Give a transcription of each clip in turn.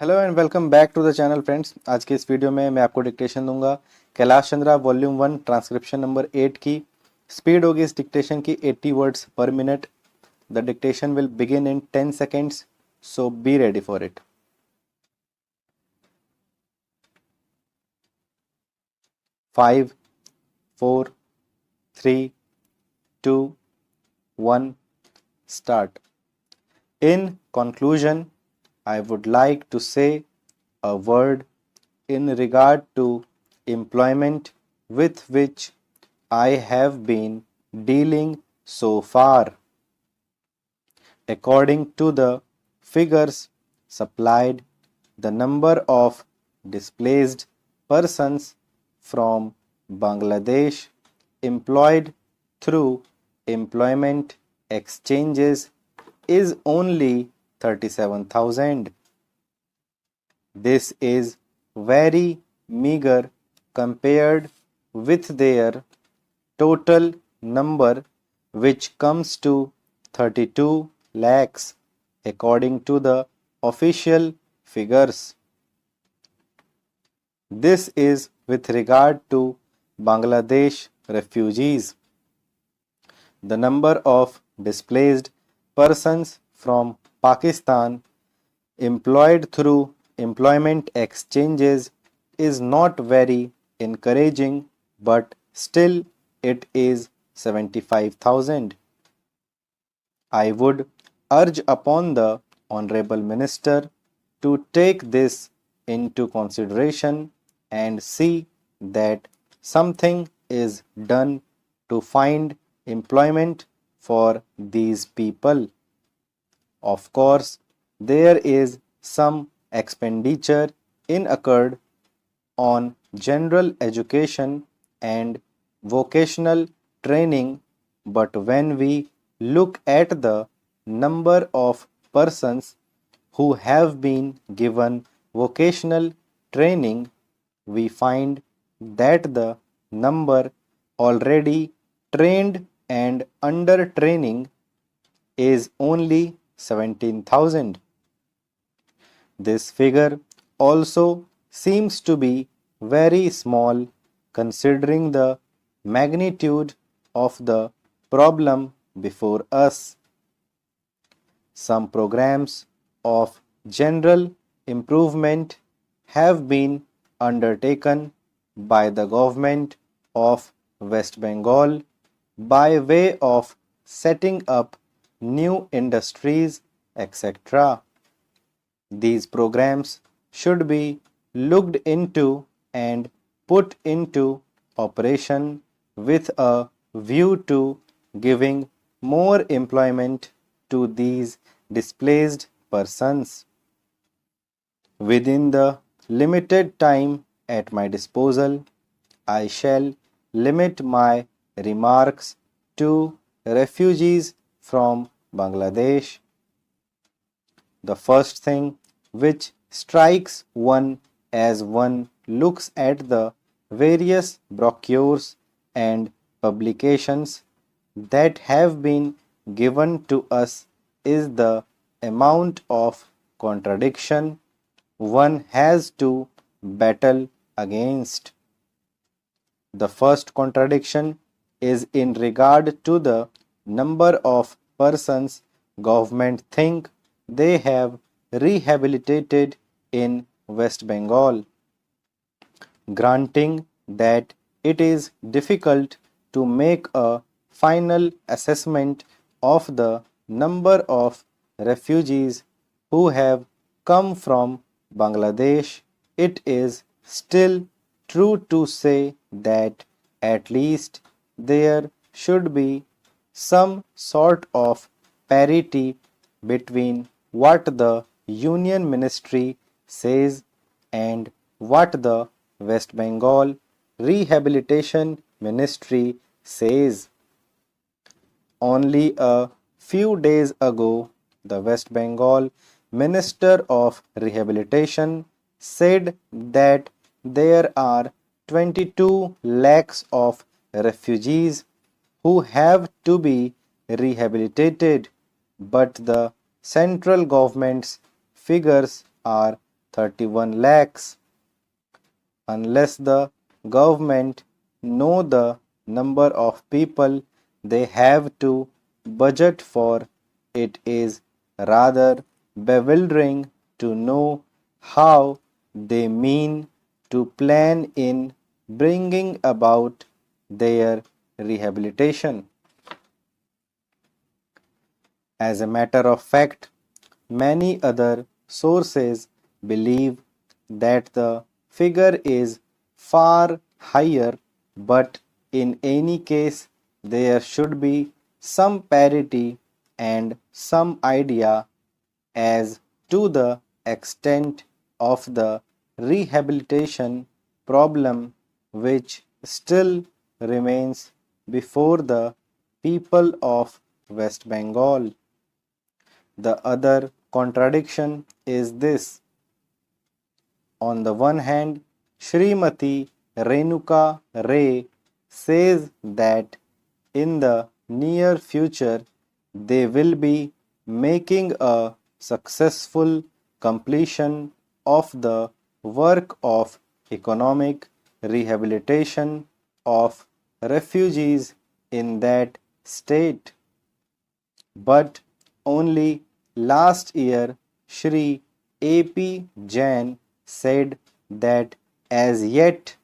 Hello and welcome back to the channel friends. आज के इस वीडियो में मैं आपको डिक्टेशन दूंगा। Kailash Chandra volume 1 transcription number 8 की स्पीड होगी इस डिक्टेशन की 80 वर्ड्स पर minute. The dictation will begin in 10 seconds, so be ready for it. 5, 4, 3, 2, 1, start. In conclusion, I would like to say a word in regard to employment with which I have been dealing so far. According to the figures supplied, the number of displaced persons from Bangladesh employed through employment exchanges is only 37,000. This is very meager compared with their total number, which comes to 32 lakhs according to the official figures. This is with regard to Bangladesh refugees. The number of displaced persons from Pakistan employed through employment exchanges is not very encouraging, but still it is 75,000. I would urge upon the Honorable Minister to take this into consideration and see that something is done to find employment for these people. Of course, there is some expenditure incurred on general education and vocational training, but when we look at the number of persons who have been given vocational training, we find that the number already trained and under training is only 17,000. This figure also seems to be very small considering the magnitude of the problem before us. Some programs of general improvement have been undertaken by the government of West Bengal by way of setting up new industries, etc. These programs should be looked into and put into operation with a view to giving more employment to these displaced persons. Within the limited time at my disposal, I shall limit my remarks to refugees from Bangladesh. The first thing which strikes one as one looks at the various brochures and publications that have been given to us is the amount of contradiction one has to battle against. The first contradiction is in regard to the number of persons government think they have rehabilitated in West Bengal. Granting that it is difficult to make a final assessment of the number of refugees who have come from Bangladesh, it is still true to say that at least there should be some sort of parity between what the Union Ministry says and what the West Bengal Rehabilitation Ministry says. Only a few days ago, the West Bengal Minister of Rehabilitation said that there are 22 lakhs of refugees who have to be rehabilitated, but the central government's figures are 31 lakhs. Unless the government know the number of people they have to budget for, it is rather bewildering to know how they mean to plan in bringing about their rehabilitation. As a matter of fact, many other sources believe that the figure is far higher, but in any case, there should be some parity and some idea as to the extent of the rehabilitation problem which still remains before the people of West Bengal. The other contradiction is this: on the one hand, Srimati Renuka Ray says that in the near future they will be making a successful completion of the work of economic rehabilitation of refugees in that state. But only last year Shri A.P. Jain said that as yet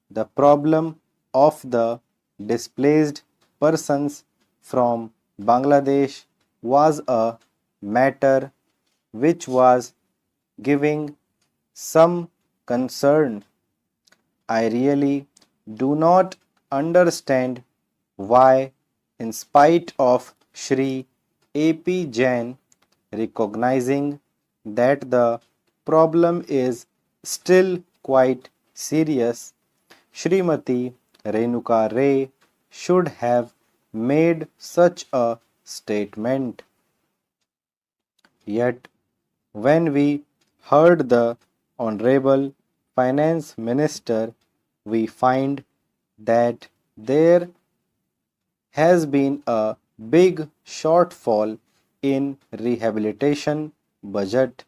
the problem of the displaced persons from Bangladesh was a matter which was giving some concern. I really do not understand why, in spite of Shri A.P. Jain recognizing that the problem is still quite serious, Srimati Renuka Ray should have made such a statement. Yet, when we heard the Honorable Finance Minister, we find that there has been a big shortfall in rehabilitation budget.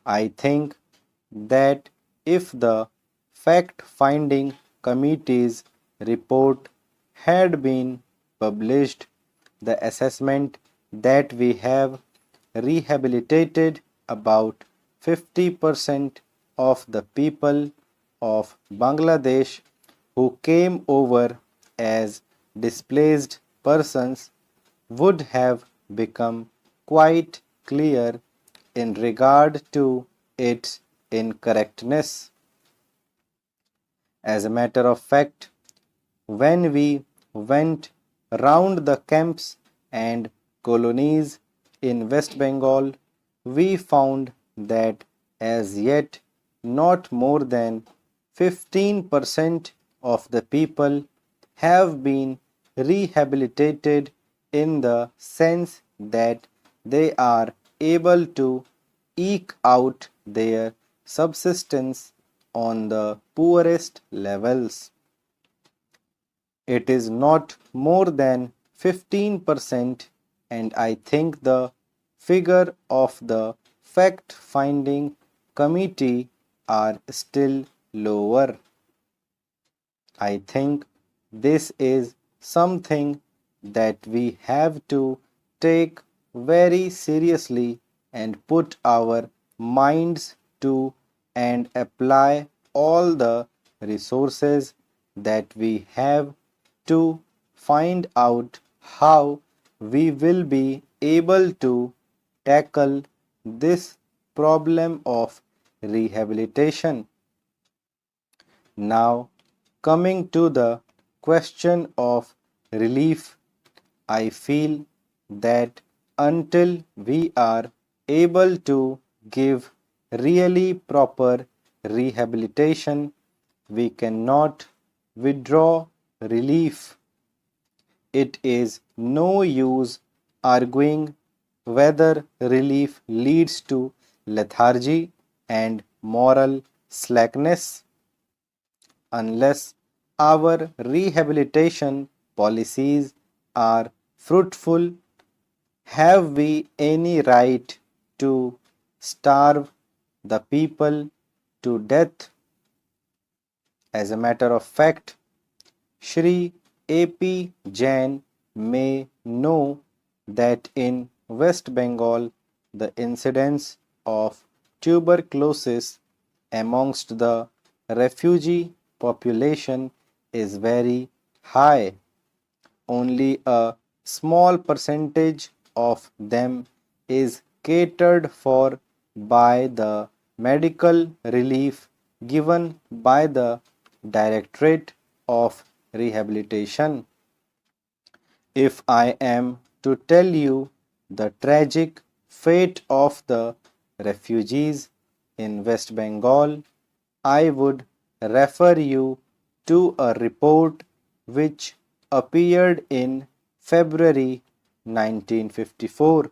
I think that if the fact finding committee's report had been published, the assessment that we have rehabilitated about 50% of the people of Bangladesh who came over as displaced persons would have become quite clear in regard to its incorrectness. As a matter of fact, when we went round the camps and colonies in West Bengal, we found that as yet not more than 15% of the people have been rehabilitated in the sense that they are able to eke out their subsistence on the poorest levels. It is not more than 15%, and I think the figure of the fact finding committee are still lower. I think this is something that we have to take very seriously and put our minds to and apply all the resources that we have to find out how we will be able to tackle this problem of rehabilitation. Now, coming to the question of relief, I feel that until we are able to give really proper rehabilitation, we cannot withdraw relief. It is no use arguing whether relief leads to lethargy and moral slackness. Unless our rehabilitation policies are fruitful, have we any right to starve the people to death. As a matter of fact, Shri A.P. Jain may know that in West Bengal the incidence of tuberculosis amongst the refugee population is very high. Only a small percentage of them is catered for by the medical relief given by the Directorate of Rehabilitation. If I am to tell you the tragic fate of the refugees in West Bengal, I would refer you to a report which appeared in February 1954